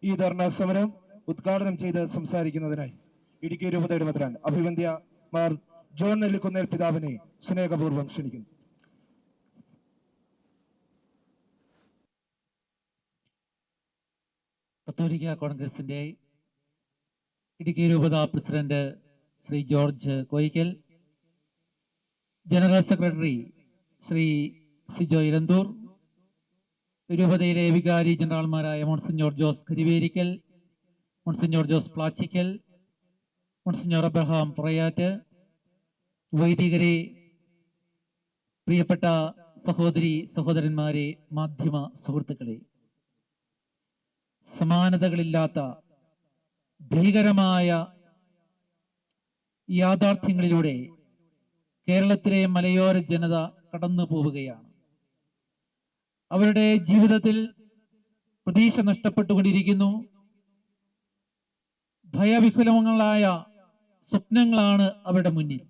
ഈ ധർണാ സമരം ഉദ്ഘാടനം ചെയ്ത് സംസാരിക്കുന്നതിനായി ഇടുക്കി രൂപതയുടെ മെത്രാൻ അഭിവന്ദ്യ മാർ ജോൺ നെല്ലിക്കുന്നേൽ പിതാവിനെ സ്നേഹപൂർവ്വം ക്ഷണിക്കുന്നു. കത്തോലിക്ക കോൺഗ്രസിന്റെ ഇടുക്കി രൂപത president Shri George Koyikkal, general secretary Shri Sijo Elanthoor, രൂപതയിലെ വികാരി ജനറൽമാരായ monsignor Jose Karivelikkal, monsignor Jose Plachickal, monsignor Abraham Purayattu, വൈദികരെ, പ്രിയപ്പെട്ട സഹോദരി സഹോദരന്മാരെ, മാധ്യമ സുഹൃത്തുക്കളെ, സമാനതകളില്ലാത്ത ഭീകരമായ യാഥാർത്ഥ്യങ്ങളിലൂടെ കേരളത്തിലെ മലയോര ജനത കടന്നു പോവുകയാണ്. അവരുടെ ജീവിതത്തിൽ പ്രതീക്ഷ നഷ്ടപ്പെട്ടുകൊണ്ടിരിക്കുന്നു. ഭയവിഹുലങ്ങളായ സ്വപ്നങ്ങളാണ് അവരുടെ മുന്നിൽ.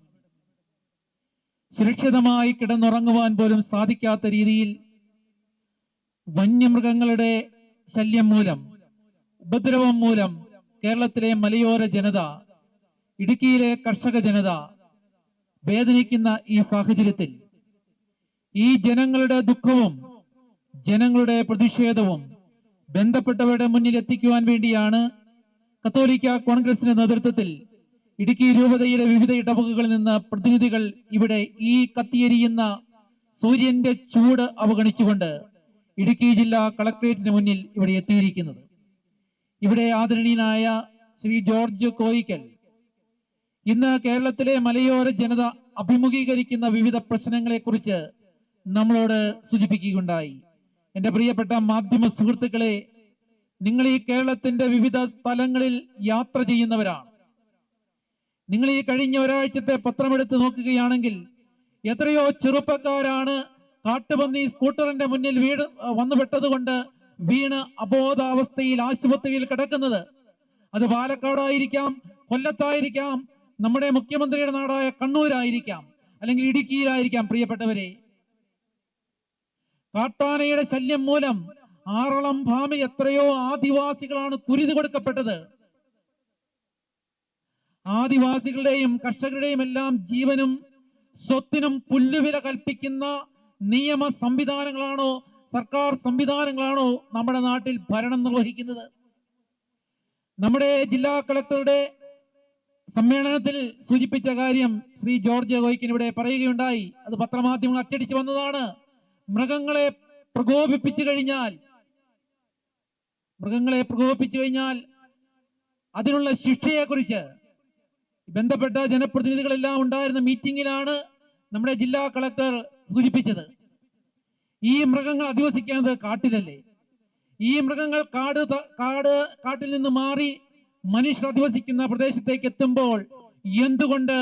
സുരക്ഷിതമായി കിടന്നുറങ്ങുവാൻ പോലും സാധിക്കാത്ത രീതിയിൽ വന്യമൃഗങ്ങളുടെ ശല്യം മൂലം, ഉപദ്രവം മൂലം കേരളത്തിലെ മലയോര ജനത, ഇടുക്കിയിലെ കർഷക ജനത വേദനിക്കുന്ന ഈ സാഹചര്യത്തിൽ ഈ ജനങ്ങളുടെ ദുഃഖവും ജനങ്ങളുടെ പ്രതിഷേധവും ബന്ധപ്പെട്ടവരുടെ മുന്നിൽ എത്തിക്കുവാൻ വേണ്ടിയാണ് കത്തോലിക്ക കോൺഗ്രസിന്റെ നേതൃത്വത്തിൽ ഇടുക്കി രൂപതയിലെ വിവിധ ഇടവകകളിൽ നിന്ന് പ്രതിനിധികൾ ഇവിടെ ഈ കത്തിയെരിയുന്ന സൂര്യന്റെ ചൂട് അവഗണിച്ചുകൊണ്ട് ഇടുക്കി ജില്ലാ കളക്ടറേറ്റിന് മുന്നിൽ ഇവിടെ എത്തിയിരിക്കുന്നത്. ഇവിടെ ആദരണീയനായ ശ്രീ ജോർജ് കോയിക്കൽ ഇന്ന് കേരളത്തിലെ മലയോര ജനത അഭിമുഖീകരിക്കുന്ന വിവിധ പ്രശ്നങ്ങളെ കുറിച്ച് നമ്മളോട് സൂചിപ്പിക്കുകയുണ്ടായി. എന്റെ പ്രിയപ്പെട്ട മാധ്യമ സുഹൃത്തുക്കളെ, നിങ്ങൾ ഈ കേരളത്തിന്റെ വിവിധ സ്ഥലങ്ങളിൽ യാത്ര ചെയ്യുന്നവരാണ്. നിങ്ങൾ ഈ കഴിഞ്ഞ ഒരാഴ്ചത്തെ പത്രമെടുത്ത് നോക്കുകയാണെങ്കിൽ എത്രയോ ചെറുപ്പക്കാരാണ് കാട്ടുപന്നി സ്കൂട്ടറിന്റെ മുന്നിൽ വന്നുപെട്ടത് കൊണ്ട് വീണ് അബോധാവസ്ഥയിൽ ആശുപത്രിയിൽ കിടക്കുന്നത്. അത് പാലക്കാടായിരിക്കാം, കൊല്ലത്തായിരിക്കാം, നമ്മുടെ മുഖ്യമന്ത്രിയുടെ നാടായ കണ്ണൂരായിരിക്കാം, അല്ലെങ്കിൽ ഇടുക്കിയിലായിരിക്കാം. പ്രിയപ്പെട്ടവരെ, കാട്ടാനയുടെ ശല്യം മൂലം ആറളം ഫാമിൽ എത്രയോ ആദിവാസികളാണ് കുരുതി കൊടുക്കപ്പെട്ടത്. ആദിവാസികളുടെയും കർഷകരുടെയും എല്ലാം ജീവനും സ്വത്തിനും പുല്ലുവില കൽപ്പിക്കുന്ന നിയമ സംവിധാനങ്ങളാണോ, സർക്കാർ സംവിധാനങ്ങളാണോ നമ്മുടെ നാട്ടിൽ ഭരണം നിർവഹിക്കുന്നത്? നമ്മുടെ ജില്ലാ കളക്ടറുടെ സമ്മേളനത്തിൽ സൂചിപ്പിച്ച കാര്യം ശ്രീ ജോർജ് കോയിക്കൽ ഇവിടെ പറയുകയുണ്ടായി. അത് പത്രമാധ്യമങ്ങൾ അച്ചടിച്ചു വന്നതാണ്. മൃഗങ്ങളെ പ്രകോപിപ്പിച്ചു കഴിഞ്ഞാൽ അതിനുള്ള ശിക്ഷയെക്കുറിച്ച് ബന്ധപ്പെട്ട ജനപ്രതിനിധികളെല്ലാം ഉണ്ടായിരുന്ന മീറ്റിംഗിലാണ് നമ്മുടെ ജില്ലാ കളക്ടർ സൂചിപ്പിച്ചത്. ഈ മൃഗങ്ങൾ അധിവസിക്കുന്നത് കാട്ടിലല്ലേ? ഈ മൃഗങ്ങൾ കാട്ടിൽ നിന്ന് മാറി മനുഷ്യർ അധിവസിക്കുന്ന പ്രദേശത്തേക്ക് എത്തുമ്പോൾ എന്തുകൊണ്ട്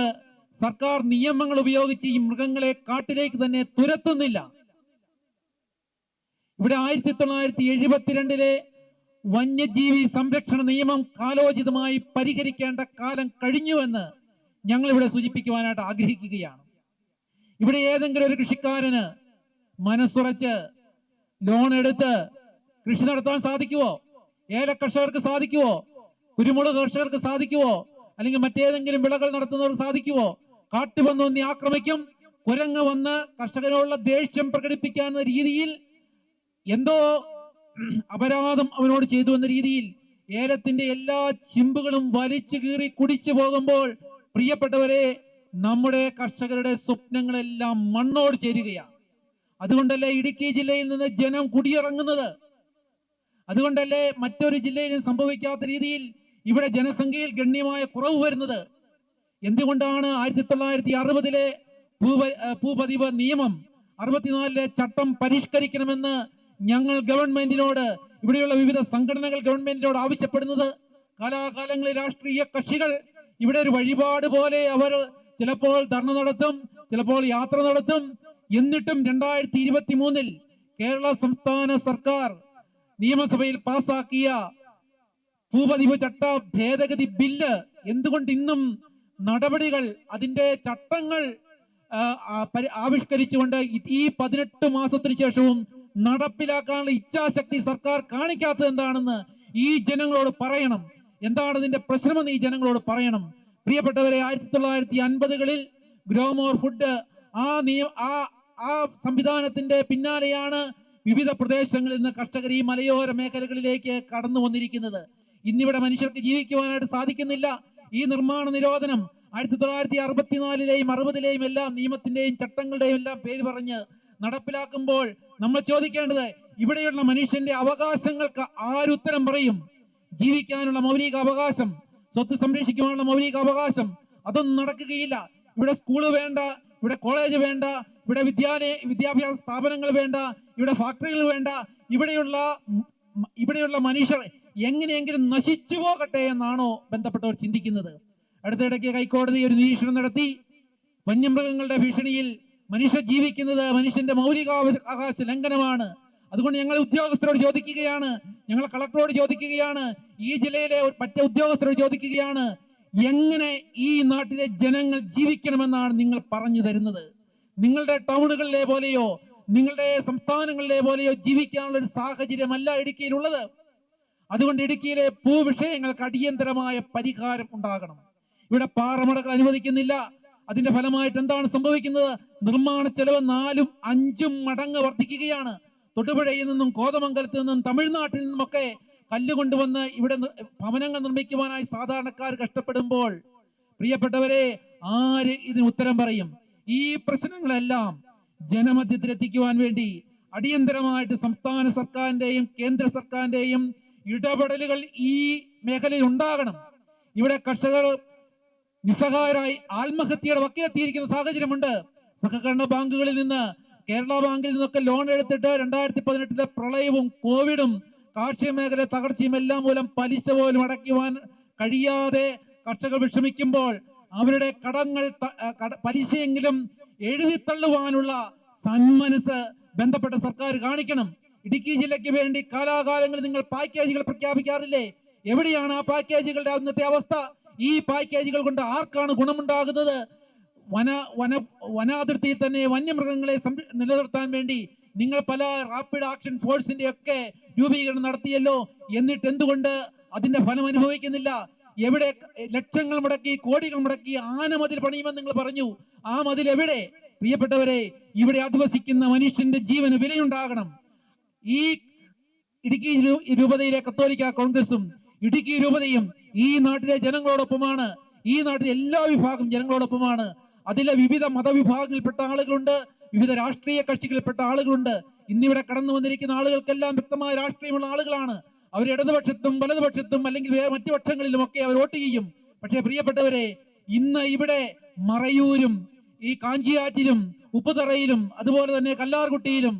സർക്കാർ നിയമങ്ങൾ ഉപയോഗിച്ച് ഈ മൃഗങ്ങളെ കാട്ടിലേക്ക് തന്നെ തുരത്തുന്നില്ല? ഇവിടെ 1972 വന്യജീവി സംരക്ഷണ നിയമം കാലോചിതമായി പരിഹരിക്കേണ്ട കാലം കഴിഞ്ഞുവെന്ന് ഞങ്ങൾ ഇവിടെ സൂചിപ്പിക്കുവാനായിട്ട് ആഗ്രഹിക്കുകയാണ്. ഇവിടെ ഏതെങ്കിലും ഒരു കൃഷിക്കാരന് മനസ്സുറച്ച് ലോൺ എടുത്ത് കൃഷി നടത്താൻ സാധിക്കുവോ? ഏല കർഷകർക്ക് സാധിക്കുവോ? കുരുമുളക് കർഷകർക്ക് സാധിക്കുവോ? അല്ലെങ്കിൽ മറ്റേതെങ്കിലും വിളകൾ നടത്തുന്നവർക്ക് സാധിക്കുവോ? കാട്ടുപന്നി ആക്രമിക്കും, കുരങ്ങ് വന്ന് കർഷകരോടുള്ള ദേഷ്യം പ്രകടിപ്പിക്കാവുന്ന രീതിയിൽ എന്തോ അപരാധം അവനോട് ചെയ്തു എന്ന രീതിയിൽ ഏലത്തിന്റെ എല്ലാ ചിമ്പുകളും വലിച്ചു കീറി കുടിച്ചു പോകുമ്പോൾ പ്രിയപ്പെട്ടവരെ, നമ്മുടെ കർഷകരുടെ സ്വപ്നങ്ങളെല്ലാം മണ്ണോട് ചേരുകയാണ്. അതുകൊണ്ടല്ലേ ഇടുക്കി ജില്ലയിൽ നിന്ന് ജനം കുടിയിറങ്ങുന്നത്? അതുകൊണ്ടല്ലേ മറ്റൊരു ജില്ലയിലും സംഭവിക്കാത്ത രീതിയിൽ ഇവിടെ ജനസംഖ്യയിൽ ഗണ്യമായ കുറവ് വരുന്നത്? എന്തുകൊണ്ടാണ് 1960 ഭൂപതിവ് നിയമം 64 ചട്ടം പരിഷ്കരിക്കണമെന്ന് ഞങ്ങൾ ഗവൺമെന്റിനോട്, ഇവിടെയുള്ള വിവിധ സംഘടനകൾ ഗവൺമെന്റിനോട് ആവശ്യപ്പെടുന്നത്? കാലാകാലങ്ങളിൽ രാഷ്ട്രീയ കക്ഷികൾ ഇവിടെ ഒരു വഴിപാട് പോലെ അവർ ചിലപ്പോൾ ധർണ നടത്തും, ചിലപ്പോൾ യാത്ര നടത്തും. എന്നിട്ടും 2023 കേരള സംസ്ഥാന സർക്കാർ നിയമസഭയിൽ പാസാക്കിയ ഭൂപതിവ് ചട്ട ഭേദഗതി ബില്ല് എന്തുകൊണ്ട് ഇന്നും നടപടികൾ, അതിന്റെ ചട്ടങ്ങൾ ആവിഷ്കരിച്ചുകൊണ്ട് ഈ 18 മാസത്തിന് ശേഷവും നടപ്പിലാക്കാനുള്ള ഇച്ഛാശക്തി സർക്കാർ കാണിക്കാത്തത് എന്താണെന്ന് ഈ ജനങ്ങളോട് പറയണം. എന്താണ് ഇതിന്റെ പ്രശ്നമെന്ന് ഈ ജനങ്ങളോട് പറയണം. പ്രിയപ്പെട്ടവരെ, 1950-കളിൽ ഗ്രോമോർ ഫുഡ് ആ സംവിധാനത്തിന്റെ പിന്നാലെയാണ് വിവിധ പ്രദേശങ്ങളിൽ നിന്ന് കർഷകർ ഈ മലയോര മേഖലകളിലേക്ക് കടന്നു വന്നിരിക്കുന്നത്. ഇന്നിവിടെ മനുഷ്യർക്ക് ജീവിക്കുവാനായിട്ട് സാധിക്കുന്നില്ല. ഈ നിർമ്മാണ നിരോധനം 1964-ലെയും 60-ലെയും എല്ലാം നിയമത്തിന്റെയും ചട്ടങ്ങളുടെയും എല്ലാം പേര് പറഞ്ഞ് നടപ്പിലാക്കുമ്പോൾ നമ്മൾ ചോദിക്കേണ്ടത്, ഇവിടെയുള്ള മനുഷ്യന്റെ അവകാശങ്ങൾക്ക് ആരുത്തരം പറയും? ജീവിക്കാനുള്ള മൗലിക അവകാശം, സ്വത്ത് സംരക്ഷിക്കുവാനുള്ള മൗലിക അവകാശം, അതൊന്നും നടക്കുകയില്ല. ഇവിടെ സ്കൂള് വേണ്ട, ഇവിടെ കോളേജ് വേണ്ട, ഇവിടെ വിദ്യാഭ്യാസ സ്ഥാപനങ്ങൾ വേണ്ട, ഇവിടെ ഫാക്ടറികൾ വേണ്ട. ഇവിടെയുള്ള മനുഷ്യർ എങ്ങനെയെങ്കിലും നശിച്ചു പോകട്ടെ എന്നാണോ ബന്ധപ്പെട്ടവർ ചിന്തിക്കുന്നത്? അടുത്തിടയ്ക്ക് ഹൈക്കോടതി ഒരു നിരീക്ഷണം നടത്തി. വന്യമൃഗങ്ങളുടെ ഭീഷണിയിൽ മനുഷ്യർ ജീവിക്കുന്നത് മനുഷ്യന്റെ മൗലികാവകാശ ലംഘനമാണ്. അതുകൊണ്ട് ഞങ്ങൾ ഉദ്യോഗസ്ഥരോട് ചോദിക്കുകയാണ്, ഞങ്ങൾ കളക്ടറോട് ചോദിക്കുകയാണ്, ഈ ജില്ലയിലെ മറ്റ് ഉദ്യോഗസ്ഥരോട് ചോദിക്കുകയാണ്, എങ്ങനെ ഈ നാട്ടിലെ ജനങ്ങൾ ജീവിക്കണമെന്നാണ് നിങ്ങൾ പറഞ്ഞു തരുന്നത്? നിങ്ങളുടെ ടൗണുകളിലെ പോലെയോ നിങ്ങളുടെ സംസ്ഥാനങ്ങളിലെ പോലെയോ ജീവിക്കാനുള്ള ഒരു സാഹചര്യമല്ല ഇടുക്കിയിലുള്ളത്. അതുകൊണ്ട് ഇടുക്കിയിലെ ഭൂവിഷയങ്ങൾക്ക് അടിയന്തരമായ പരിഹാരം ഉണ്ടാകണം. ഇവിടെ പാറമടകൾ അനുവദിക്കുന്നില്ല. അതിന്റെ ഫലമായിട്ട് എന്താണ് സംഭവിക്കുന്നത്? നിർമ്മാണ ചെലവ് 4-5 മടങ്ങ് വർദ്ധിക്കുകയാണ്. തൊടുപുഴയിൽ നിന്നും കോതമംഗലത്ത് നിന്നും തമിഴ്നാട്ടിൽ നിന്നുമൊക്കെ കല്ല് കൊണ്ടുവന്ന് ഇവിടെ ഭവനങ്ങൾ നിർമ്മിക്കുവാനായി സാധാരണക്കാർ കഷ്ടപ്പെടുമ്പോൾ, പ്രിയപ്പെട്ടവരെ, ആര് ഇതിന് ഉത്തരം പറയും? ഈ പ്രശ്നങ്ങളെല്ലാം ജനമധ്യത്തിലെത്തിക്കുവാൻ വേണ്ടി അടിയന്തരമായിട്ട് സംസ്ഥാന സർക്കാരിന്റെയും കേന്ദ്ര സർക്കാരിന്റെയും ഇടപെടലുകൾ ഈ മേഖലയിൽ ഉണ്ടാകണം. ഇവിടെ കർഷകർ നിസ്സഹായരായി ആത്മഹത്യയുടെ വക്കിലെത്തിയിരിക്കുന്ന സാഹചര്യമുണ്ട്. സഹകരണ ബാങ്കുകളിൽ നിന്ന്, കേരള ബാങ്കിൽ നിന്നൊക്കെ ലോൺ എടുത്തിട്ട് 2018-ലെ പ്രളയവും കോവിഡും കാർഷിക മേഖല തകർച്ചയും എല്ലാം മൂലം പലിശ പോലും അടയ്ക്കുവാൻ കഴിയാതെ കർഷകർ വിഷമിക്കുമ്പോൾ അവരുടെ കടങ്ങൾ പലിശയെങ്കിലും എഴുതിത്തള്ളുവാനുള്ള സന്മനസ് ബന്ധപ്പെട്ട സർക്കാർ കാണിക്കണം. ഇടുക്കി ജില്ലയ്ക്ക് വേണ്ടി കാലാകാലങ്ങളിൽ നിങ്ങൾ പാക്കേജുകൾ പ്രഖ്യാപിക്കാറില്ലേ? എവിടെയാണ് ആ പാക്കേജുകളുടെ അന്നത്തെ അവസ്ഥ? ഈ പാക്കേജുകൾ കൊണ്ട് ആർക്കാണ് ഗുണമുണ്ടാകുന്നത്? വനാതിർത്തിയിൽ തന്നെ വന്യമൃഗങ്ങളെ നിലനിർത്താൻ വേണ്ടി നിങ്ങൾ പല റാപ്പിഡ് ആക്ഷൻ ഫോഴ്സിന്റെ ഒക്കെ രൂപീകരണം നടത്തിയല്ലോ. എന്നിട്ട് എന്തുകൊണ്ട് അതിന്റെ ഫലം അനുഭവിക്കുന്നില്ല? എവിടെ ലക്ഷങ്ങൾ മുടക്കി, കോടികൾ മുടക്കി ആനമതിൽ പണിയുമെന്ന് നിങ്ങൾ പറഞ്ഞു. ആ മതിൽ എവിടെ? പ്രിയപ്പെട്ടവരെ, ഇവിടെ അധിവസിക്കുന്ന മനുഷ്യന്റെ ജീവന് വിലയുണ്ടാകണം. ഈ ഇടുക്കി രൂപതയിലെ കത്തോലിക്ക കോൺഗ്രസും ഇടുക്കി രൂപതയും ഈ നാട്ടിലെ ജനങ്ങളോടൊപ്പമാണ്. ഈ നാട്ടിലെ എല്ലാ വിഭാഗം ജനങ്ങളോടൊപ്പമാണ്. അതിലെ വിവിധ മതവിഭാഗങ്ങളിൽപ്പെട്ട ആളുകളുണ്ട്, വിവിധ രാഷ്ട്രീയ കക്ഷികളിൽപ്പെട്ട ആളുകളുണ്ട്. ഇന്നിവിടെ കടന്നു വന്നിരിക്കുന്ന ആളുകൾക്കെല്ലാം വ്യക്തമായ രാഷ്ട്രീയമുള്ള ആളുകളാണ്. അവർ ഇടതുപക്ഷത്തും വലതുപക്ഷത്തും അല്ലെങ്കിൽ മറ്റു പക്ഷങ്ങളിലും ഒക്കെ അവർ വോട്ട് ചെയ്യും. പക്ഷേ പ്രിയപ്പെട്ടവരെ, ഇന്ന് ഇവിടെ മറയൂരും ഈ കാഞ്ചിയാറ്റിലും ഉപ്പുതറയിലും അതുപോലെ തന്നെ കല്ലാർകുട്ടിയിലും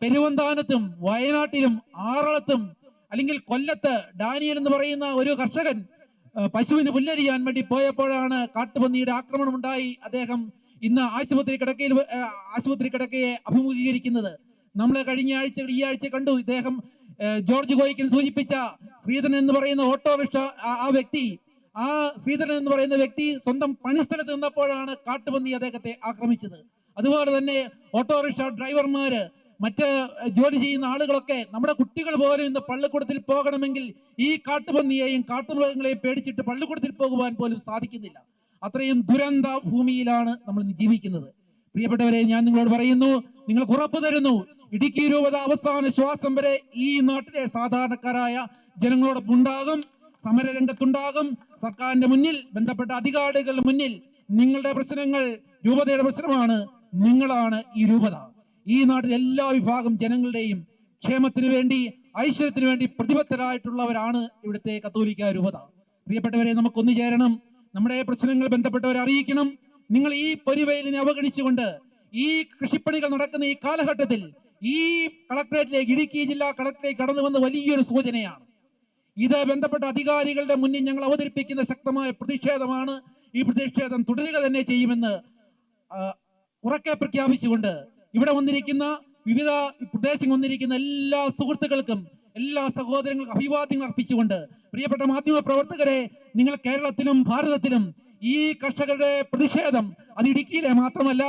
പെരുവന്താനത്തും വയനാട്ടിലും ആറളത്തും അല്ലെങ്കിൽ കൊല്ലത്ത് ഡാനിയൽ എന്ന് പറയുന്ന ഒരു കർഷകൻ പശുവിന് പുല്ലരിയാൻ വേണ്ടി പോയപ്പോഴാണ് കാട്ടുപന്നിയുടെ ആക്രമണം ഉണ്ടായി. അദ്ദേഹം ഇന്ന് ആശുപത്രി കിടക്കയെ അഭിമുഖീകരിക്കുന്നത് നമ്മൾ ഈ ആഴ്ച കണ്ടു. ഇദ്ദേഹം ജോർജ് ഗോയിക്കൻ സൂചിപ്പിച്ച ശ്രീധരൻ എന്ന് പറയുന്ന ഓട്ടോറിക്ഷ ശ്രീധരൻ എന്ന് പറയുന്ന വ്യക്തി സ്വന്തം പണിസ്ഥലത്ത് നിന്നപ്പോഴാണ് കാട്ടുപന്നി അദ്ദേഹത്തെ ആക്രമിച്ചത്. അതുപോലെ തന്നെ ഓട്ടോറിക്ഷ ഡ്രൈവർമാര്, മറ്റ് ജോലി ചെയ്യുന്ന ആളുകളൊക്കെ, നമ്മുടെ കുട്ടികൾ പോലും ഇന്ന് പള്ളിക്കൂടത്തിൽ പോകണമെങ്കിൽ ഈ കാട്ടുപന്നിയെയും കാട്ടുമൃഗങ്ങളെയും പേടിച്ചിട്ട് പള്ളിക്കൂടത്തിൽ പോകുവാൻ പോലും സാധിക്കുന്നില്ല. അത്രയും ദുരന്ത ഭൂമിയിലാണ് നമ്മൾ ജീവിക്കുന്നത്. പ്രിയപ്പെട്ടവരെ, ഞാൻ നിങ്ങളോട് പറയുന്നു, നിങ്ങൾക്ക് ഉറപ്പു തരുന്നു, ഇടുക്കി രൂപത അവസാന ശ്വാസം വരെ ഈ നാട്ടിലെ സാധാരണക്കാരായ ജനങ്ങളോടൊപ്പം ഉണ്ടാകും, സമരരംഗത്തുണ്ടാകും. സർക്കാരിന്റെ മുന്നിൽ, ബന്ധപ്പെട്ട അധികാരികളുടെ മുന്നിൽ നിങ്ങളുടെ പ്രശ്നങ്ങൾ രൂപതയുടെ പ്രശ്നമാണ്. നിങ്ങളാണ് ഈ രൂപത. ഈ നാട്ടിലെ എല്ലാ വിഭാഗം ജനങ്ങളുടെയും ക്ഷേമത്തിന് വേണ്ടി, ഐശ്വര്യത്തിന് വേണ്ടി പ്രതിബദ്ധരായിട്ടുള്ളവരാണ് ഇവിടുത്തെ കത്തോലിക്ക രൂപത. പ്രിയപ്പെട്ടവരെ, നമുക്കൊന്നു ചേരണം, നമ്മുടെ പ്രശ്നങ്ങൾ ബന്ധപ്പെട്ടവരെ അറിയിക്കണം. നിങ്ങൾ ഈ പൊരിവെയിലിനെ അവഗണിച്ചുകൊണ്ട് ഈ കൃഷിപ്പണികൾ നടക്കുന്ന ഈ കാലഘട്ടത്തിൽ ഈ കളക്ടറേറ്റിലേക്ക്, ഇടുക്കി ജില്ലാ കളക്ടറേറ്റ് കടന്നു വന്ന വലിയൊരു സൂചനയാണ് ഇത്. ബന്ധപ്പെട്ട അധികാരികളുടെ മുന്നിൽ ഞങ്ങൾ അവതരിപ്പിക്കുന്ന ശക്തമായ പ്രതിഷേധമാണ്. ഈ പ്രതിഷേധം തുടരുക തന്നെ ചെയ്യുമെന്ന് ഉറക്കെ പ്രഖ്യാപിച്ചുകൊണ്ട് ഇവിടെ വന്നിരിക്കുന്ന, വിവിധ പ്രദേശങ്ങൾ വന്നിരിക്കുന്ന എല്ലാ സുഹൃത്തുക്കൾക്കും, എല്ലാ സഹോദരങ്ങൾക്കും അഭിവാദ്യങ്ങൾ അർപ്പിച്ചുകൊണ്ട്, പ്രിയപ്പെട്ട മാധ്യമ പ്രവർത്തകരെ, നിങ്ങൾ കേരളത്തിലും ഭാരതത്തിലും ഈ കർഷകരുടെ പ്രതിഷേധം അത് ഇടുക്കിയിലെ മാത്രമല്ല,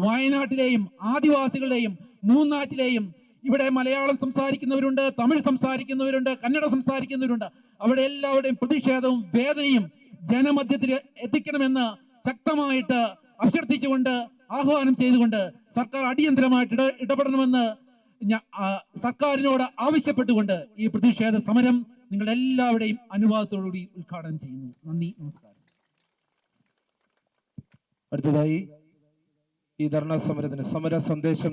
വയനാട്ടിലെയും ആദിവാസികളുടെയും മൂന്നാറ്റിലെയും ഇവിടെ മലയാളം സംസാരിക്കുന്നവരുണ്ട്, തമിഴ് സംസാരിക്കുന്നവരുണ്ട്, കന്നഡ സംസാരിക്കുന്നവരുണ്ട്. അവിടെ എല്ലാവരുടെയും പ്രതിഷേധവും വേദനയും ജനമധ്യത്തിൽ എത്തിക്കണമെന്ന് ശക്തമായിട്ട് അഭ്യർത്ഥിച്ചുകൊണ്ട്, ആഹ്വാനം ചെയ്തുകൊണ്ട് സർക്കാർ അടിയന്തരമായിട്ട് ഇടപെടണമെന്ന് സർക്കാരിനോട് ആവശ്യപ്പെട്ടുകൊണ്ട് ഈ പ്രതിഷേധ സമരം നിങ്ങളുടെ എല്ലാവരുടെയും അനുവാദത്തോടുകൂടി ഉദ്ഘാടനം ചെയ്യുന്നു. നന്ദി, നമസ്കാരം. അടുത്തതായി ഈ ധർണാ സമരത്തിന് സമര സന്ദേശം